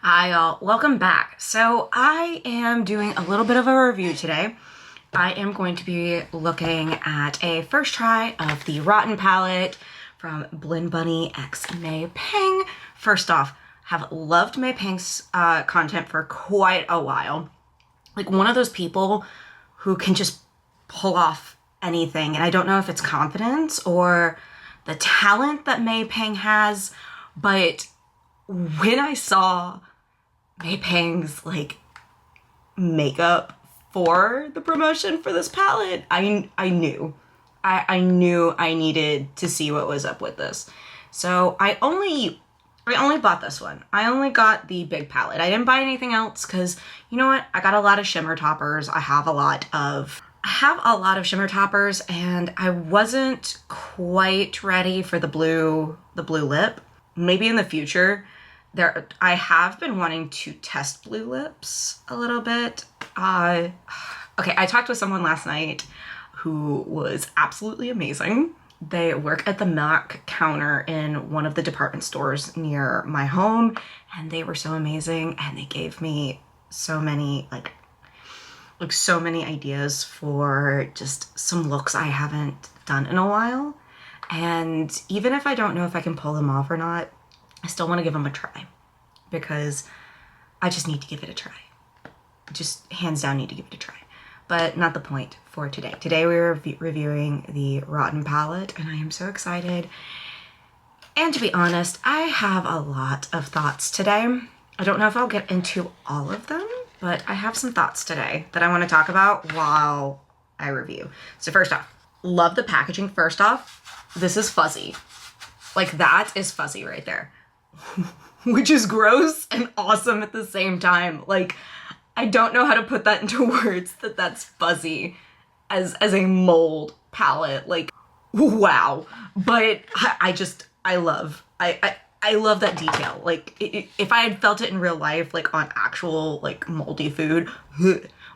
Hi y'all, welcome back. So I am doing a little bit of a review today. I am going to be looking at a first try of the Rotten palette from Blend Bunny x Mei Pang. First off, have loved Mei Pang's content for quite a while. Like one of those people who can just pull off anything, and I don't know if it's confidence or the talent that Mei Pang has, but when I saw Mei Pang's like makeup for the promotion for this palette, I knew I needed to see what was up with this. So I only bought this one. I only got the big palette. I didn't buy anything else because you know what? I got a lot of shimmer toppers. I have a lot of shimmer toppers, and I wasn't quite ready for the blue lip. Maybe in the future. I have been wanting to test blue lips a little bit. Okay, I talked with someone last night who was absolutely amazing. They work at the MAC counter in one of the department stores near my home, and they were so amazing, and they gave me so many so many ideas for just some looks I haven't done in a while. And even if I don't know if I can pull them off or not, I still want to give them a try because I just need to give it a try. Just hands down need to give it a try. But not the point for today. Today we're reviewing the Rotten palette, and I am so excited. And to be honest, I have a lot of thoughts today. I don't know if I'll get into all of them, but I have some thoughts today that I want to talk about while I review. So first off, love the packaging. First off, this is fuzzy. Like that is fuzzy right there. Which is gross and awesome at the same time. Like, I don't know how to put that into words that that's fuzzy as a mold palette. Like, wow. But I love that detail. Like, if I had felt it in real life, like on actual like moldy food,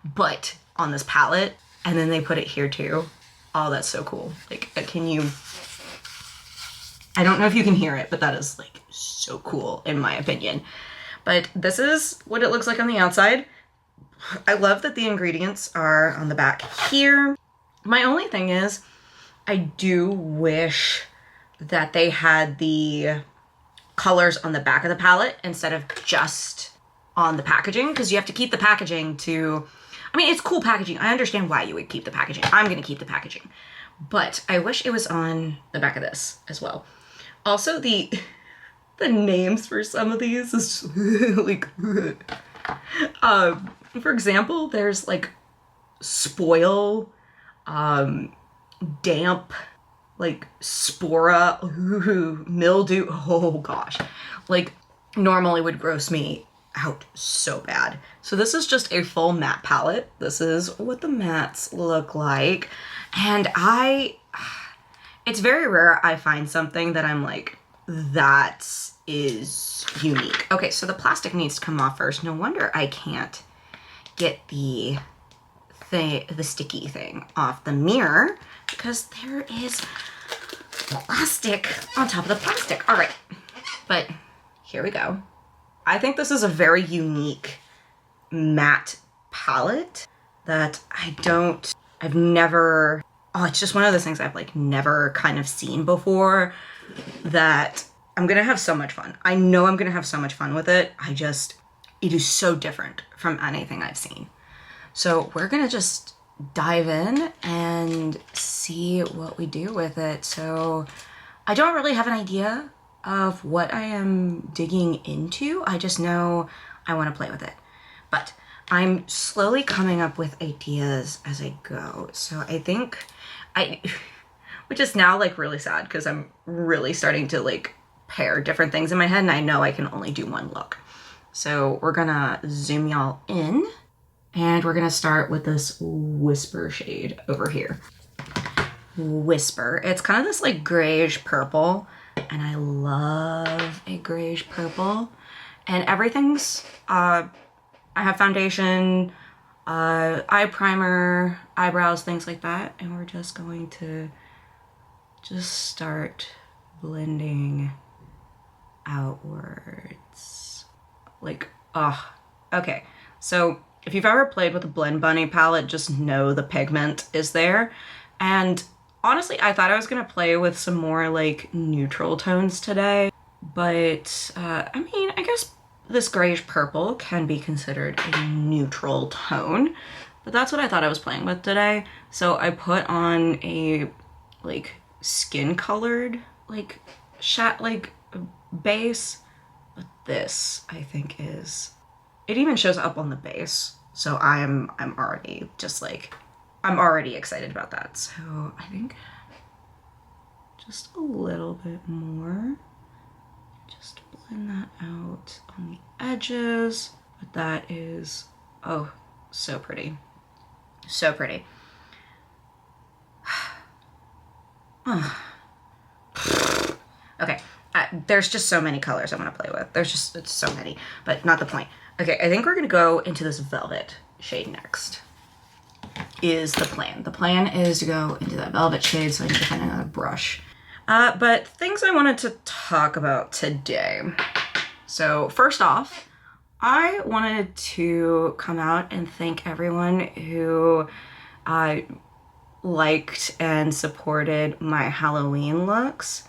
but on this palette, and then they put it here too. Oh, that's so cool. Like, I don't know if you can hear it, but that is like so cool in my opinion. But this is what it looks like on the outside. I love that the ingredients are on the back here. My only thing is I do wish that they had the colors on the back of the palette instead of just on the packaging, because you have to keep the packaging to, I mean, it's cool packaging. I understand why you would keep the packaging. I'm going to keep the packaging. But I wish it was on the back of this as well. Also, the names for some of these is like, for example, there's like spoil, damp, like spora, mildew. Oh gosh, like normally would gross me out so bad. So this is just a full matte palette. This is what the mattes look like. And it's very rare I find something that I'm like, that is unique. Okay, so the plastic needs to come off first. No wonder I can't get the sticky thing off the mirror, because there is plastic on top of the plastic. All right, but here we go. I think this is a very unique matte palette that I've never, it's just one of those things I've like never kind of seen before, that I'm gonna have so much fun. I know I'm gonna have so much fun with it. It is so different from anything I've seen. So we're gonna just dive in and see what we do with it. So I don't really have an idea of what I am digging into. I just know I want to play with it. But I'm slowly coming up with ideas as I go. So I think which is now like really sad because I'm really starting to like pair different things in my head, and I know I can only do one look. So we're gonna zoom y'all in, and we're gonna start with this Whisper shade over here. Whisper. It's kind of this like grayish purple, and I love a grayish purple. And everything's, I have foundation, eye primer, eyebrows, things like that. And we're just going to just start blending outwards. Like Oh, okay. So if you've ever played with a Blend Bunny palette, just know the pigment is there. And honestly, I thought I was gonna play with some more like neutral tones today, but I mean, I guess this grayish purple can be considered a neutral tone, but that's what I thought I was playing with today. So I put on a like skin colored like base, but this I think is, it even shows up on the base. So I'm already just like, I'm already excited about that. So I think just a little bit more, just blend that out on the edges. But that is, oh, so pretty. So pretty. Okay, there's just so many colors I want to play with. There's just, it's so many, but not the point. Okay, I think we're gonna go into this velvet shade next, is the plan. The plan is to go into that velvet shade, so I need to find another brush. But things I wanted to talk about today. So first off, I wanted to come out and thank everyone who liked and supported my Halloween looks.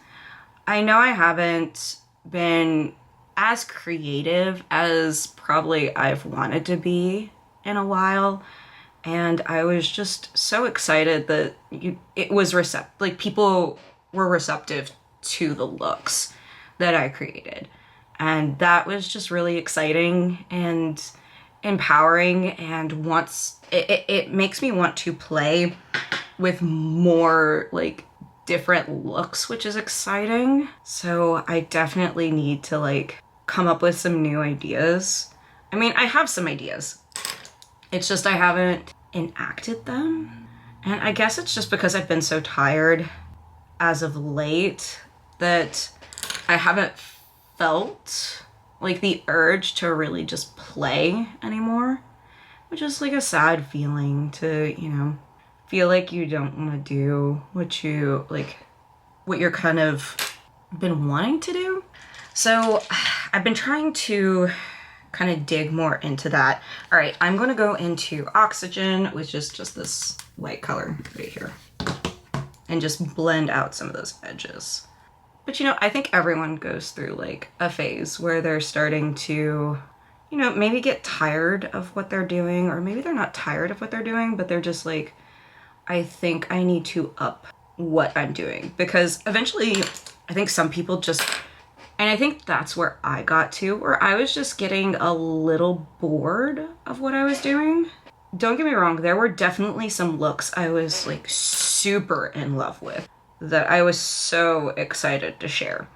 I know I haven't been as creative as probably I've wanted to be in a while, and I was just so excited that it was like people were receptive to the looks that I created, and that was just really exciting and empowering, and it makes me want to play with more like different looks, which is exciting. So I definitely need to like come up with some new ideas. I mean, I have some ideas. It's just I haven't enacted them. And I guess it's just because I've been so tired as of late that I haven't felt like the urge to really just play anymore, which is like a sad feeling to, you know, feel like you don't want to do what you're kind of been wanting to do. So I've been trying to kind of dig more into that. All right, I'm going to go into Oxygen, which is just this white color right here, and just blend out some of those edges. But you know, I think everyone goes through like a phase where they're starting to, you know, maybe get tired of what they're doing, or maybe they're not tired of what they're doing, but they're just like, I think I need to up what I'm doing, because eventually I think some people just, and I think that's where I got to, where I was just getting a little bored of what I was doing. Don't get me wrong, there were definitely some looks I was like super in love with that I was so excited to share.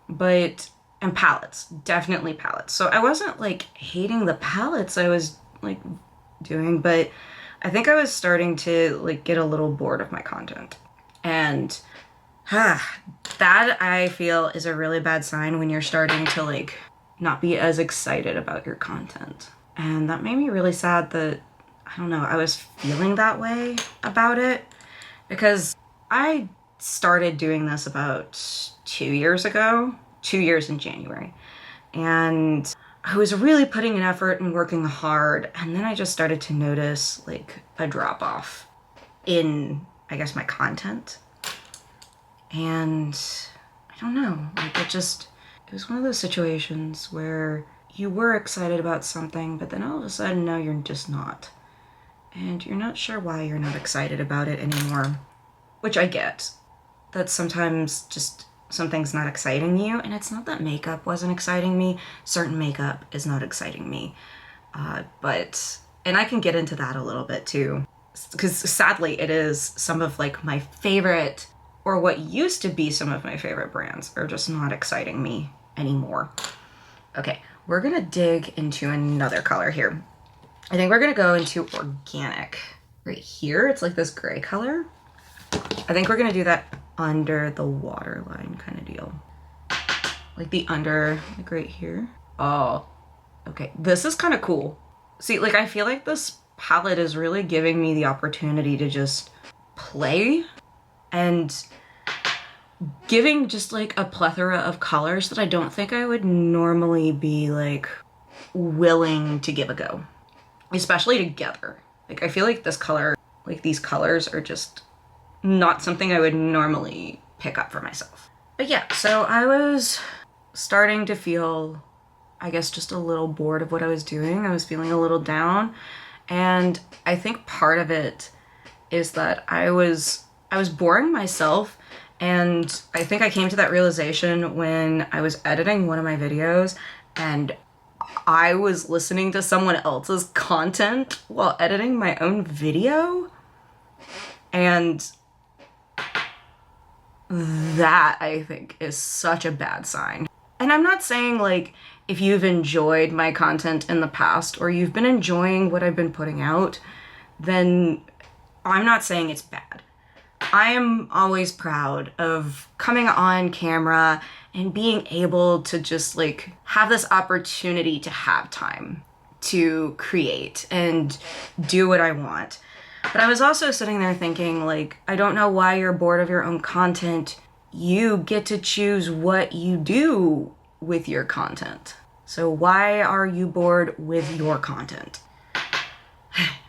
But, and palettes, definitely palettes. So I wasn't like hating the palettes I was like doing, but I think I was starting to like get a little bored of my content. And that I feel is a really bad sign when you're starting to like not be as excited about your content. And that made me really sad that, I don't know, I was feeling that way about it, because I started doing this about 2 years ago, 2 years in January. And I was really putting in effort and working hard, and then I just started to notice like a drop off in, I guess, my content. And I don't know, like it was one of those situations where you were excited about something, but then all of a sudden, no, you're just not. And you're not sure why you're not excited about it anymore, which I get. That sometimes just something's not exciting you, and it's not that makeup wasn't exciting me. Certain makeup is not exciting me. But I can get into that a little bit too, because sadly it is some of like my favorite, or what used to be some of my favorite brands, are just not exciting me anymore. Okay, we're gonna dig into another color here. I think we're gonna go into Organic right here. It's like this gray color. I think we're gonna do that under the waterline kind of deal. Like the under, like right here. Oh, okay, this is kind of cool. See, like I feel like this palette is really giving me the opportunity to just play and giving just like a plethora of colors that I don't think I would normally be like willing to give a go, especially together. Like, I feel like this color, like these colors are just not something I would normally pick up for myself. But yeah, so I was starting to feel, I guess, just a little bored of what I was doing. I was feeling a little down. And I think part of it is that I was boring myself. And I think I came to that realization when I was editing one of my videos and I was listening to someone else's content while editing my own video. And that, I think, is such a bad sign. And I'm not saying, like, if you've enjoyed my content in the past or you've been enjoying what I've been putting out, then I'm not saying it's bad. I am always proud of coming on camera and being able to just, like, have this opportunity to have time to create and do what I want. But I was also sitting there thinking, like, I don't know why you're bored of your own content. You get to choose what you do with your content. So why are you bored with your content?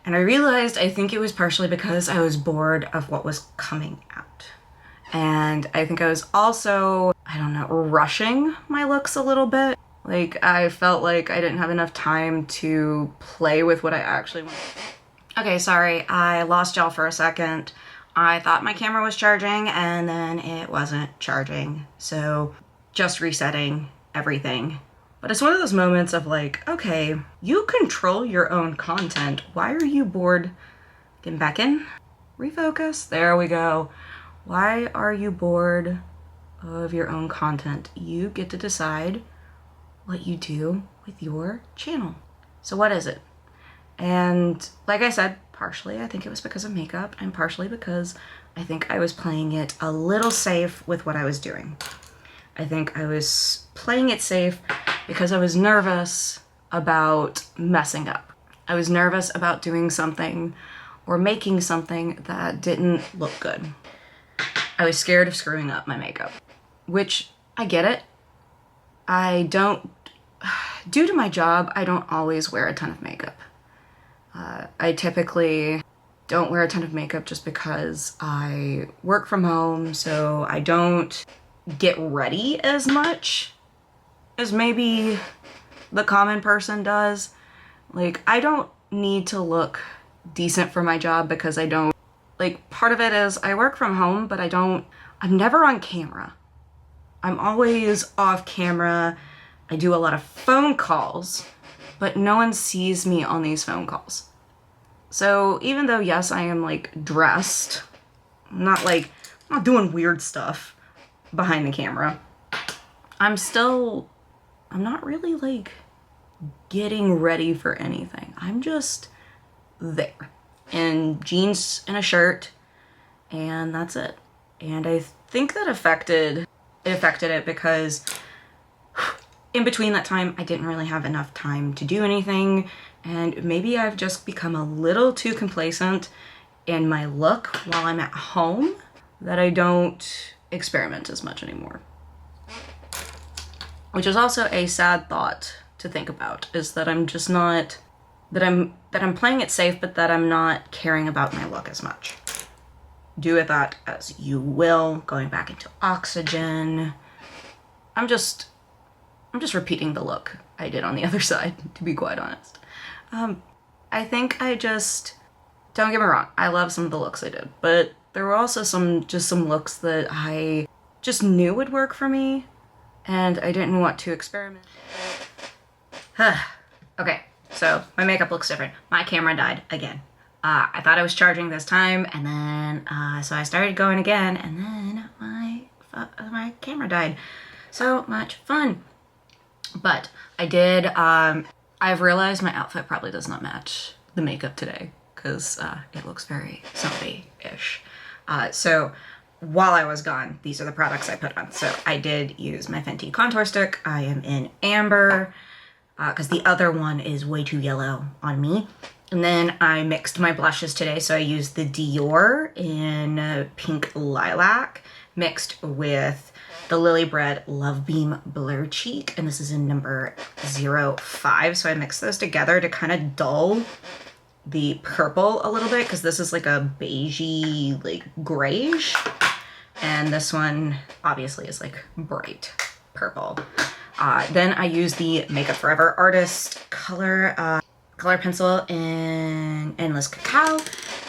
And I realized I think it was partially because I was bored of what was coming out. And I think I was also, I don't know, rushing my looks a little bit. Like, I felt like I didn't have enough time to play with what I actually wanted. Okay, sorry, I lost y'all for a second. I thought my camera was charging and then it wasn't charging. So just resetting everything. But it's one of those moments of like, okay, you control your own content. Why are you bored? Getting back in, refocus, there we go. Why are you bored of your own content? You get to decide what you do with your channel. So what is it? And like I said, partially I think it was because of makeup and partially because I think I was playing it a little safe with what I was doing. I think I was playing it safe because I was nervous about messing up. I was nervous about doing something or making something that didn't look good. I was scared of screwing up my makeup, which I get it. Due to my job, I don't always wear a ton of makeup. I typically don't wear a ton of makeup just because I work from home, so I don't get ready as much as maybe the common person does. Like, I don't need to look decent for my job because I don't, like, part of it is I work from home, but I'm never on camera. I'm always off camera. I do a lot of phone calls, but no one sees me on these phone calls. So even though, yes, I am, like, dressed, I'm not doing weird stuff behind the camera, I'm not really, like, getting ready for anything. I'm just there in jeans and a shirt, and that's it. And I think that affected it because in between that time, I didn't really have enough time to do anything, and maybe I've just become a little too complacent in my look while I'm at home that I don't experiment as much anymore. Which is also a sad thought to think about, is that I'm just not, that I'm playing it safe, but that I'm not caring about my look as much. Do with that as you will, going back into oxygen. I'm just repeating the look I did on the other side, to be quite honest. I think don't get me wrong, I love some of the looks I did, but there were also some looks that I just knew would work for me, and I didn't want to experiment. Okay, so my makeup looks different. My camera died again. I thought I was charging this time, and then, so I started going again, and then my camera died. So much fun. But I did, I've realized my outfit probably does not match the makeup today, because it looks very zombie-ish. So while I was gone, these are the products I put on. So I did use my Fenty contour stick. I am in amber, because the other one is way too yellow on me. And then I mixed my blushes today. So I used the Dior in pink lilac mixed with the Lily Bread Love Beam Blur Cheek, and this is in number 05. So I mixed those together to kind of dull the purple a little bit, because this is like a beigey, like grayish, and this one obviously is like bright purple. Then I use the Makeup Forever Artist color pencil in Endless Cacao,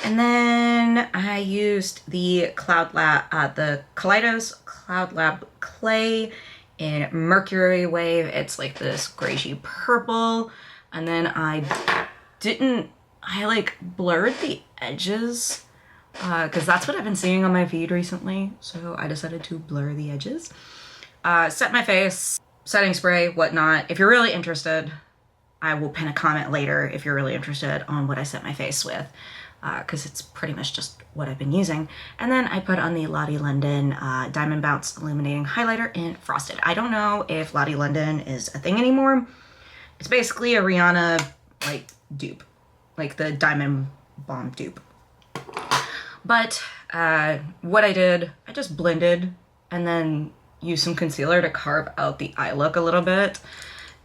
and then I used the Kaleidos Cloud Lab Clay in Mercury Wave. It's like this grayish purple, and then I like blurred the edges because that's what I've been seeing on my feed recently, so I decided to blur the edges. Set my face, setting spray, whatnot. If you're really interested, I will pin a comment later if you're really interested on what I set my face with, because it's pretty much just what I've been using. And then I put on the Lottie London Diamond Bounce Illuminating Highlighter in Frosted. I don't know if Lottie London is a thing anymore. It's basically a Rihanna like dupe, like the Diamond Bomb dupe. But what I did, I just blended and then used some concealer to carve out the eye look a little bit.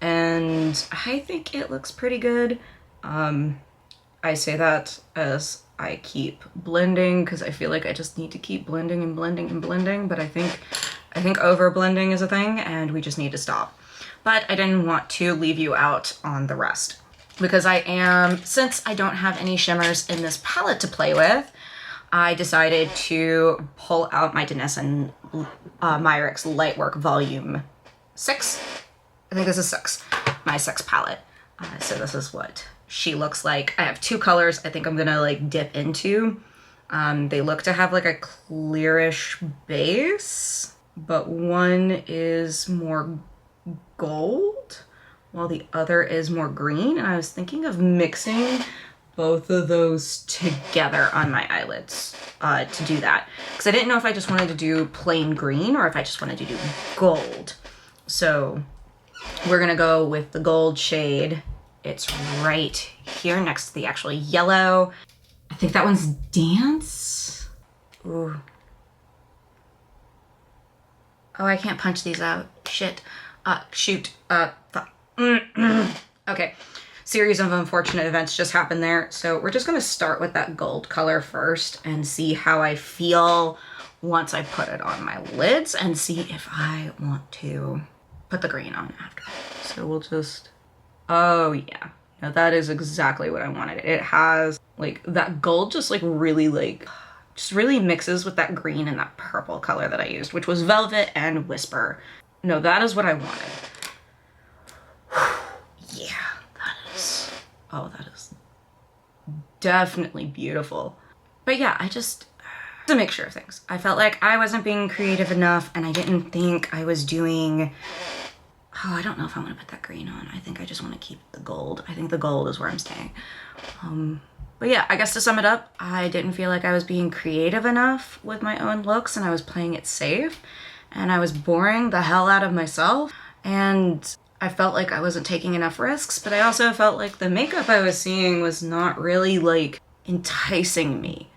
And I think it looks pretty good. I say that as I keep blending, because I feel like I just need to keep blending and blending and blending, but I think over blending is a thing and we just need to stop. But I didn't want to leave you out on the rest, because since I don't have any shimmers in this palette to play with, I decided to pull out my Danessa and Myricks Lightwork Volume 6. I think this is 6, my 6 palette. So this is what she looks like. I have 2 colors I think I'm gonna like dip into. They look to have like a clearish base, but one is more gold while the other is more green. And I was thinking of mixing both of those together on my eyelids to do that, because I didn't know if I just wanted to do plain green or if I just wanted to do gold. So we're gonna go with the gold shade. It's right here next to the actual yellow. I think that one's Dance. Ooh. Oh, I can't punch these out. Shit. Shoot. Okay. Series of unfortunate events just happened there. So we're just gonna start with that gold color first and see how I feel once I put it on my lids, and see if I want to put the green on after. So we'll just, oh yeah. Now that is exactly what I wanted. It has like that gold just like really just really mixes with that green and that purple color that I used, which was Velvet and Whisper. No, that is what I wanted. Yeah, that is definitely beautiful. But yeah, I just, it's a mixture of things. I felt like I wasn't being creative enough, and I didn't think I was doing, oh, I don't know if I want to put that green on. I think I just want to keep the gold. I think the gold is where I'm staying. But yeah, I guess to sum it up, I didn't feel like I was being creative enough with my own looks, and I was playing it safe, and I was boring the hell out of myself, and I felt like I wasn't taking enough risks, but I also felt like the makeup I was seeing was not really like enticing me.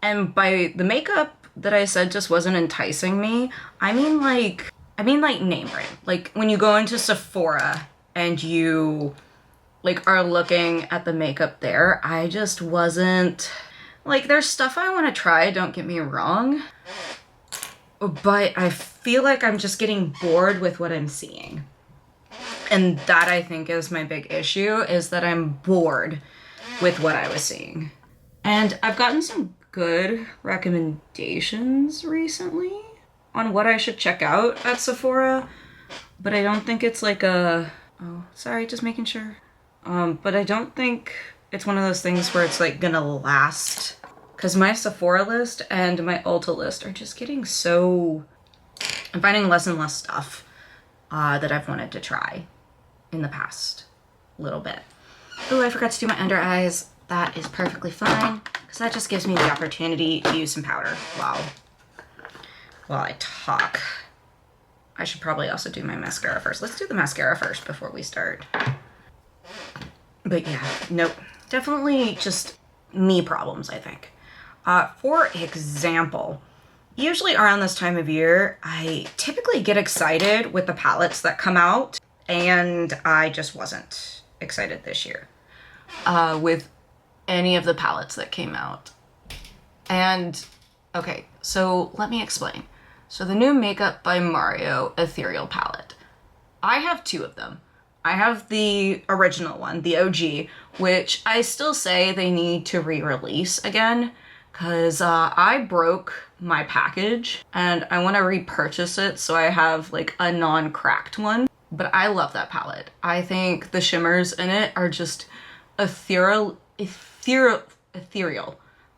And by the makeup that I said just wasn't enticing me, I mean like name brand. Like when you go into Sephora and you like are looking at the makeup there, I just wasn't, like, there's stuff I want to try, don't get me wrong, but I feel like I'm just getting bored with what I'm seeing. And that, I think, is my big issue, is that I'm bored with what I was seeing. And I've gotten some good recommendations recently on what I should check out at Sephora, but I don't think it's like a, oh, sorry, just making sure. But I don't think it's one of those things where it's like gonna last, because my Sephora list and my Ulta list are just getting so, I'm finding less and less stuff that I've wanted to try in the past little bit. Oh, I forgot to do my under eyes. That is perfectly fine, because that just gives me the opportunity to use some powder while I talk. I should probably also do my mascara first. Let's do the mascara first before we start. But yeah, nope. Definitely just me problems, I think. For example, Usually around this time of year, I typically get excited with the palettes that come out, and I just wasn't excited this year with any of the palettes that came out. And okay, so let me explain. So the new Makeup by Mario Ethereal palette. I have two of them. I have the original one, the OG, which I still say they need to re-release again, because I broke my package and I want to repurchase it so I have like a non-cracked one. But I love that palette. I think the shimmers in it are just ethereal.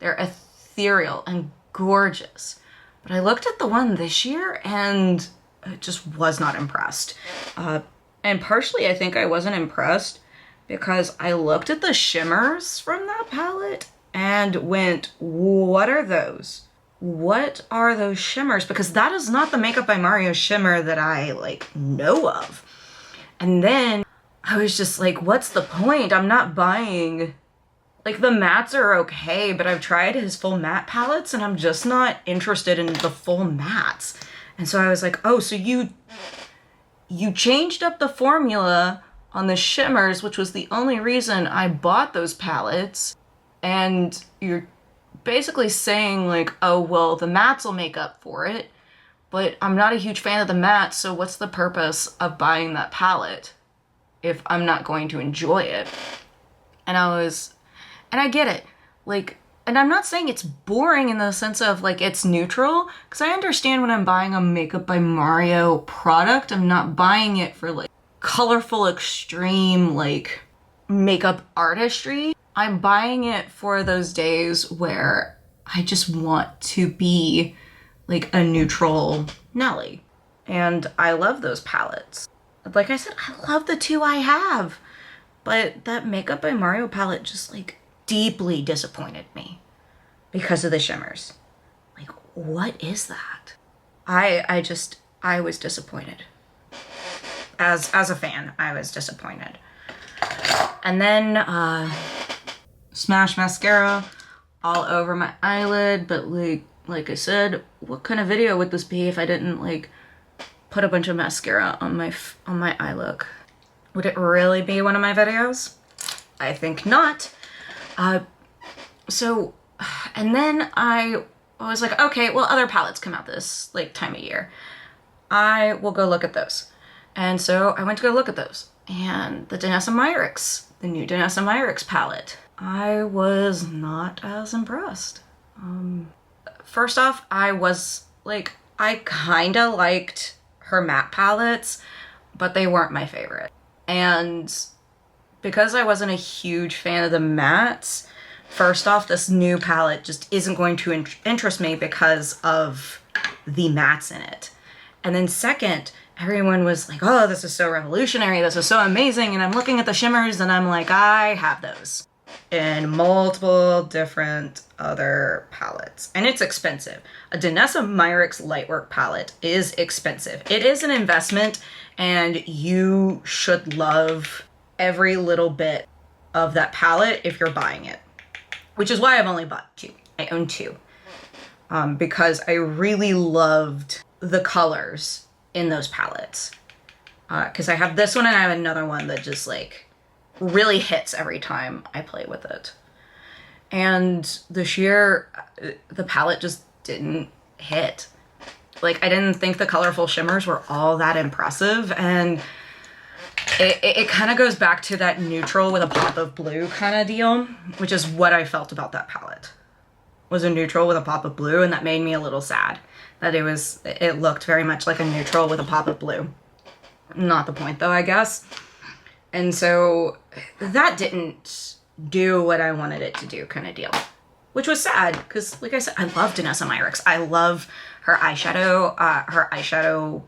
They're ethereal and gorgeous. But I looked at the one this year and I just was not impressed. And partially I think I wasn't impressed because I looked at the shimmers from that palette and went, what are those? What are those shimmers? Because that is not the Makeup by Mario shimmer that I like know of. And then I was just like, what's the point? I'm not buying, like the mattes are okay, but I've tried his full matte palettes and I'm just not interested in the full mattes. And so I was like, oh, so you changed up the formula on the shimmers, which was the only reason I bought those palettes. And you're basically saying like, oh, well, the mattes will make up for it, but I'm not a huge fan of the mattes, so what's the purpose of buying that palette if I'm not going to enjoy it? And I get it. Like, and I'm not saying it's boring in the sense of like it's neutral, because I understand when I'm buying a Makeup by Mario product, I'm not buying it for like colorful, extreme, like makeup artistry. I'm buying it for those days where I just want to be like a neutral Nelly. And I love those palettes. Like I said, I love the two I have. But that Makeup by Mario palette just like deeply disappointed me because of the shimmers. Like, what is that? I was disappointed. As a fan, I was disappointed. And then, Smash mascara all over my eyelid, but like I said, what kind of video would this be if I didn't like put a bunch of mascara on my eye look? Would it really be one of my videos? I think not. So, and then I was like, okay, well, other palettes come out this like time of year. I will go look at those. And so I went to go look at those. And the Danessa Myricks, the new Danessa Myricks palette. I was not as impressed. First off, I kinda liked her matte palettes, but they weren't my favorite. And because I wasn't a huge fan of the mattes, first off, this new palette just isn't going to interest me because of the mattes in it. And then second, everyone was like, oh, this is so revolutionary, this is so amazing, and I'm looking at the shimmers and I'm like, I have those in multiple different other palettes. And it's expensive. A Danessa Myricks Lightwork palette is expensive. It is an investment, and you should love every little bit of that palette if you're buying it. Which is why I've only bought two. I own two. Because I really loved the colors in those palettes. Because I have this one and I have another one that just like really hits every time I play with it. And this year, the palette just didn't hit. Like, I didn't think the colorful shimmers were all that impressive, and it kind of goes back to that neutral with a pop of blue kind of deal, which is what I felt about that palette. Was a neutral with a pop of blue, and that made me a little sad. That it looked very much like a neutral with a pop of blue. Not the point though, I guess. And so that didn't do what I wanted it to do kind of deal. Which was sad, because like I said, I love Danessa Myricks. I love her eyeshadow.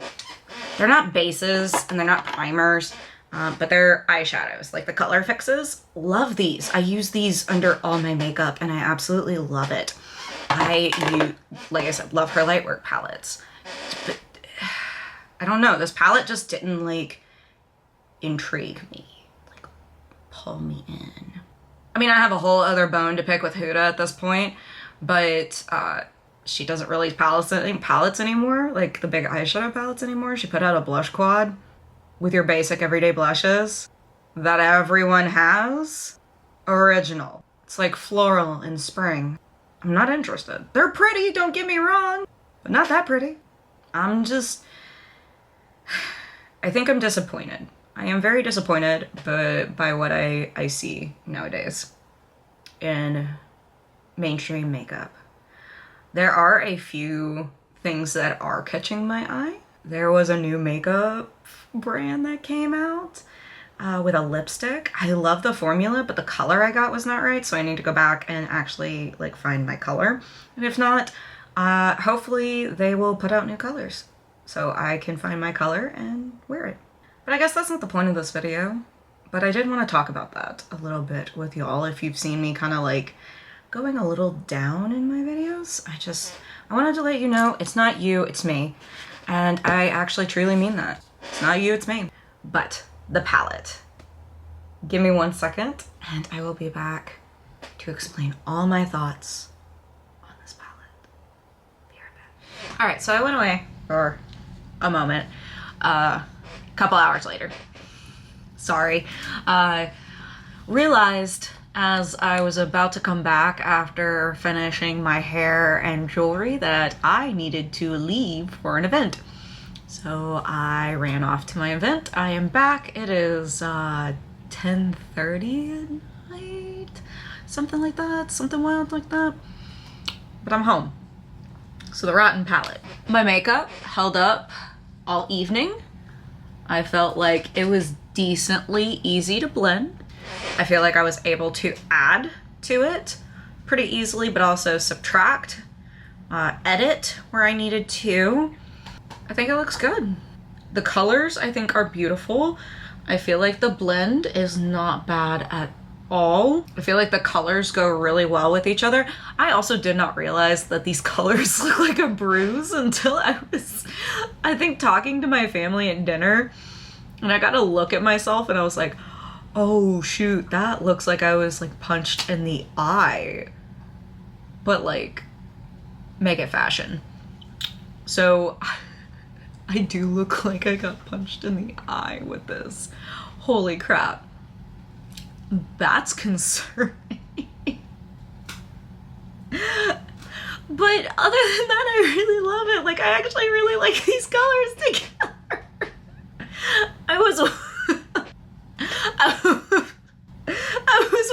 They're not bases and they're not primers, but they're eyeshadows, like the color fixes. Love these. I use these under all my makeup and I absolutely love it. Like I said, love her Lightwork palettes. But I don't know, this palette just didn't like intrigue me, like pull me in. I mean, I have a whole other bone to pick with Huda at this point, but she doesn't release palettes anymore, like the big eyeshadow palettes anymore. She put out a blush quad with your basic everyday blushes that everyone has. Original. It's like floral in spring. I'm not interested. They're pretty, don't get me wrong, but not that pretty. I think I'm disappointed. I am very disappointed by what I see nowadays in mainstream makeup. There are a few things that are catching my eye. There was a new makeup brand that came out with a lipstick. I love the formula, but the color I got was not right, so I need to go back and actually like find my color. And if not, hopefully they will put out new colors so I can find my color and wear it. But I guess that's not the point of this video, but I did want to talk about that a little bit with y'all. If you've seen me kind of like going a little down in my videos, I wanted to let you know it's not you, it's me. And I actually truly mean that. It's not you, it's me. But the palette. Give me 1 second and I will be back to explain all my thoughts on this palette. Be right back. All right, so I went away for a moment, a couple hours later. Sorry. Realized as I was about to come back after finishing my hair and jewelry that I needed to leave for an event. So I ran off to my event. I am back. It is 10:30 at night, something like that, something wild like that. But I'm home. So the Rotten palette. My makeup held up all evening. I felt like it was decently easy to blend. I feel like I was able to add to it pretty easily, but also subtract, edit where I needed to. I think it looks good. The colors I think are beautiful. I feel like the blend is not bad at all. I feel like the colors go really well with each other. I also did not realize that these colors look like a bruise until I was, I think, talking to my family at dinner, and I got to look at myself and I was like, oh shoot, that looks like I was like punched in the eye, but like make it fashion. So I do look like I got punched in the eye with this. Holy crap. That's concerning. But other than that, I really love it. Like, I actually really like these colors together. I was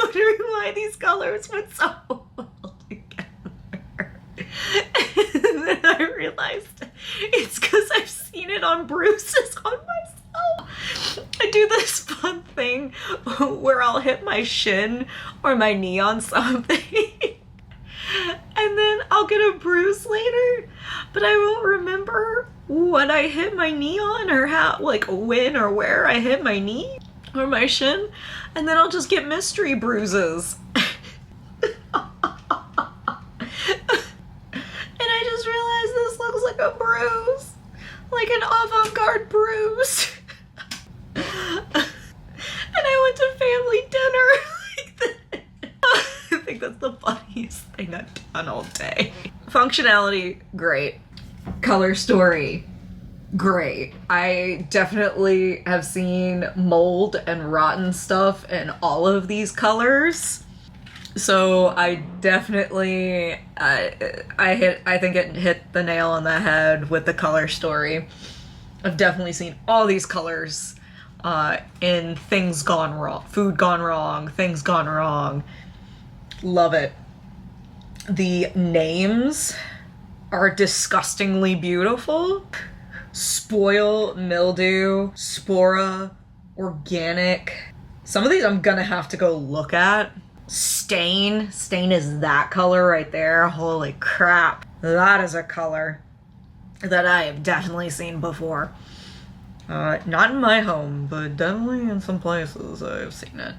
wondering why these colors went so well together. And then I realized it's because I've seen it on bruises on myself. I do this fun thing where I'll hit my shin or my knee on something and then I'll get a bruise later, but I won't remember what I hit my knee on or how, like when or where I hit my knee or my shin, and then I'll just get mystery bruises. This looks like a bruise, like an avant-garde bruise. And I went to family dinner like that. I think that's the funniest thing I've done all day. Functionality, great. Color story, great. I definitely have seen mold and rotten stuff in all of these colors. So I definitely, I think it hit the nail on the head with the color story. I've definitely seen all these colors in Things Gone Wrong, Food Gone Wrong, Things Gone Wrong. Love it. The names are disgustingly beautiful. Spoil, Mildew, Spora, Organic. Some of these I'm gonna have to go look at. Stain is that color right there. Holy crap. That is a color that I have definitely seen before. Not in my home, but definitely in some places I've seen it.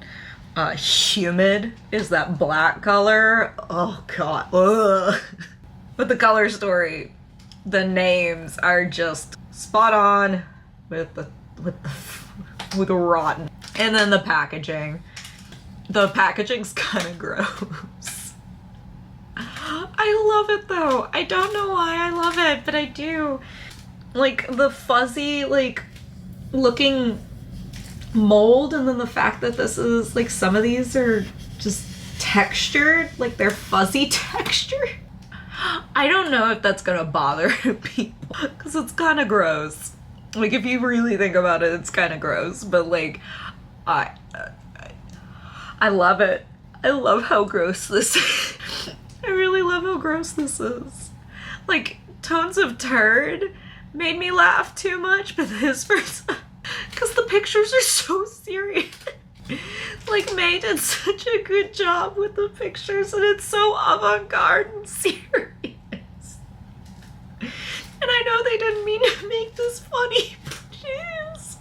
Humid is that black color. Oh god. Ugh. But the color story, the names are just spot on with rotten. And then the packaging. The packaging's kind of gross. I love it though. I don't know why I love it, but I do. Like the fuzzy, like looking mold, and then the fact that this is like, some of these are just textured, like they're fuzzy texture. I don't know if that's gonna bother people because it's kind of gross. Like if you really think about it, it's kind of gross, but like I love it. I love how gross this is. I really love how gross this is. Like Tones of Turd made me laugh too much, but this person, because the pictures are so serious. Like Mei did such a good job with the pictures, and it's so avant-garde and serious. And I know they didn't mean to make this funny. Jeez.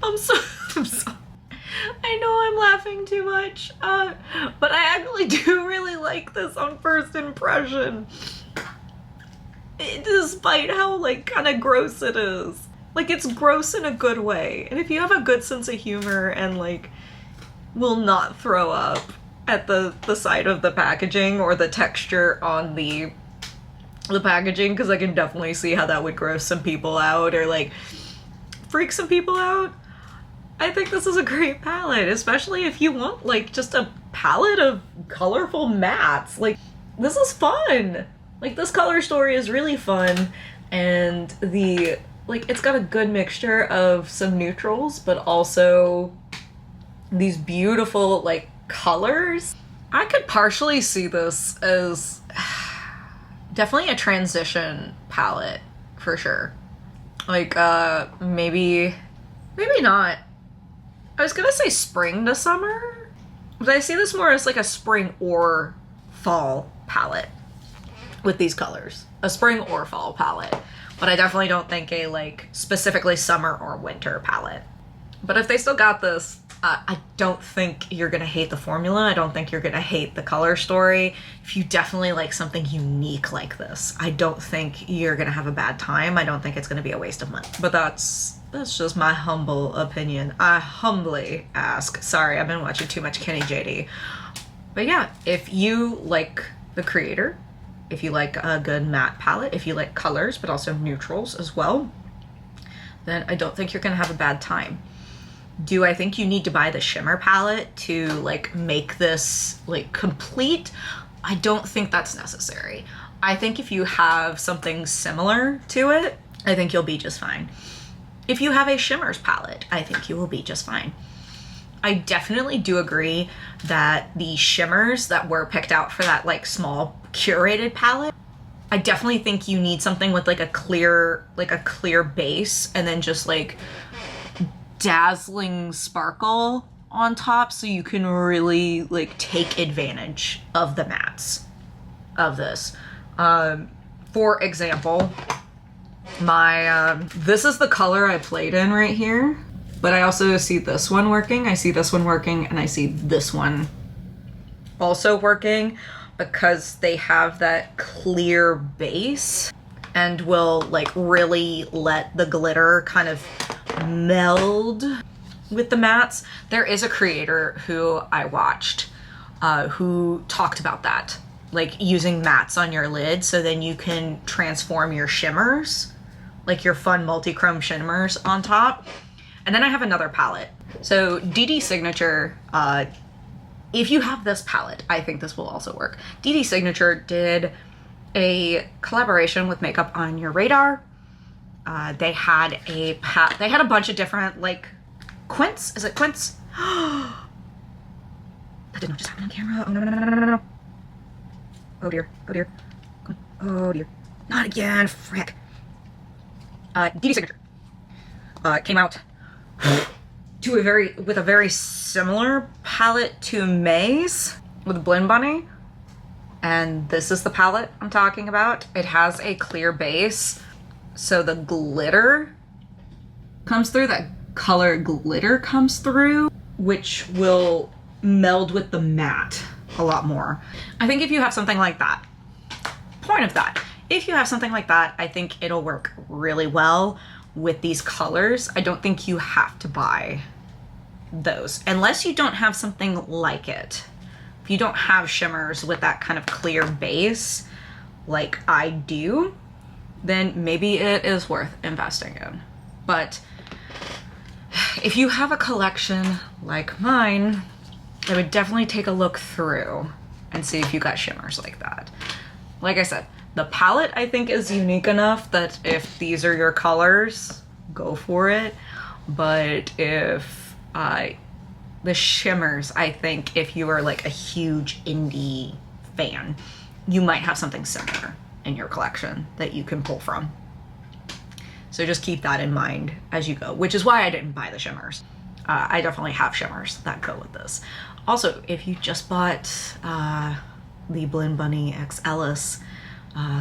I'm sorry. I know I'm laughing too much, but I actually do really like this on first impression. Despite how like kind of gross it is. Like it's gross in a good way. And if you have a good sense of humor and like will not throw up at the side of the packaging or the texture on the packaging, because I can definitely see how that would gross some people out or like freak some people out, I think this is a great palette, especially if you want like just a palette of colorful mattes. Like this is fun. Like this color story is really fun, and the like it's got a good mixture of some neutrals but also these beautiful like colors. I could partially see this as definitely a transition palette for sure. Like maybe not. I was gonna say spring to summer, but I see this more as like a spring or fall palette with these colors. A spring or fall palette. But I definitely don't think a like specifically summer or winter palette. But if they still got this, I don't think you're gonna hate the formula. I don't think you're gonna hate the color story. If you definitely like something unique like this, I don't think you're gonna have a bad time. I don't think it's gonna be a waste of money. But that's just my humble opinion. I humbly ask. Sorry, I've been watching too much Kenny JD. But yeah, if you like the creator, if you like a good matte palette, if you like colors but also neutrals as well, then I don't think you're gonna have a bad time. Do I think you need to buy the shimmer palette to like make this like complete? I don't think that's necessary. I think if you have something similar to it, I think you'll be just fine. If you have a shimmers palette, I think you will be just fine. I definitely do agree that the shimmers that were picked out for that like small curated palette, I definitely think you need something with like a clear base and then just like dazzling sparkle on top so you can really like take advantage of the mattes of this. For example, this is the color I played in right here, but I also see this one working, I see this one working, and I see this one also working because they have that clear base and will like really let the glitter kind of meld with the mattes. There is a creator who I watched who talked about that, like using mattes on your lid so then you can transform your shimmers, like your fun multi-chrome shimmers on top. And then I have another palette. So DD Signature, if you have this palette, I think this will also work. DD Signature did a collaboration with Makeup on Your Radar. They had a bunch of different like quints. Is it quints? That didn't just happen on camera. Oh no. Oh dear. Oh dear. Not again. Frick. DD Signature came out with a very similar palette to Mei's with Blend Bunny. And this is the palette I'm talking about. It has a clear base, so the glitter comes through, that color glitter comes through, which will meld with the matte a lot more. I think if you have something like that, if you have something like that, I think it'll work really well with these colors. I don't think you have to buy those unless you don't have something like it. If you don't have shimmers with that kind of clear base like I do, then maybe it is worth investing in. But if you have a collection like mine, I would definitely take a look through and see if you got shimmers like that. Like I said, the palette I think is unique enough that if these are your colors, go for it. But if the shimmers, I think if you are like a huge indie fan, you might have something similar in your collection that you can pull from. So just keep that in mind as you go, which is why I didn't buy the shimmers. I definitely have shimmers that go with this. Also, if you just bought the Blinn Bunny X Ellis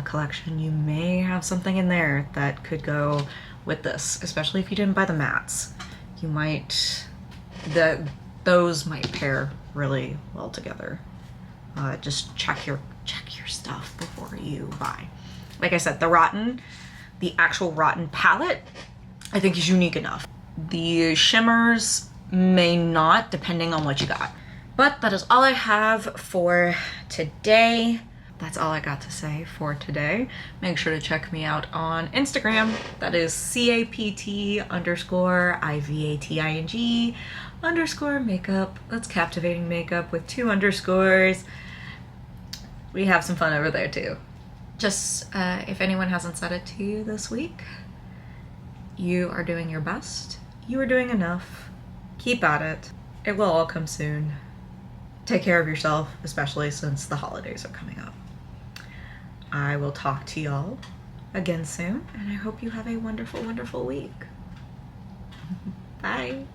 collection, you may have something in there that could go with this, especially if you didn't buy the mattes. You might, those might pair really well together. Just check your stuff before you buy. Like I said, the actual Rotten palette, I think is unique enough. The shimmers may not, depending on what you got. But that is all I have for today. That's all I got to say for today. Make sure to check me out on Instagram. That is CAPT_IVATING_makeup. That's Captivating Makeup with 2 underscores. We have some fun over there too. Just if anyone hasn't said it to you this week, you are doing your best. You are doing enough. Keep at it. It will all come soon. Take care of yourself, especially since the holidays are coming up. I will talk to y'all again soon, and I hope you have a wonderful, wonderful week. Bye.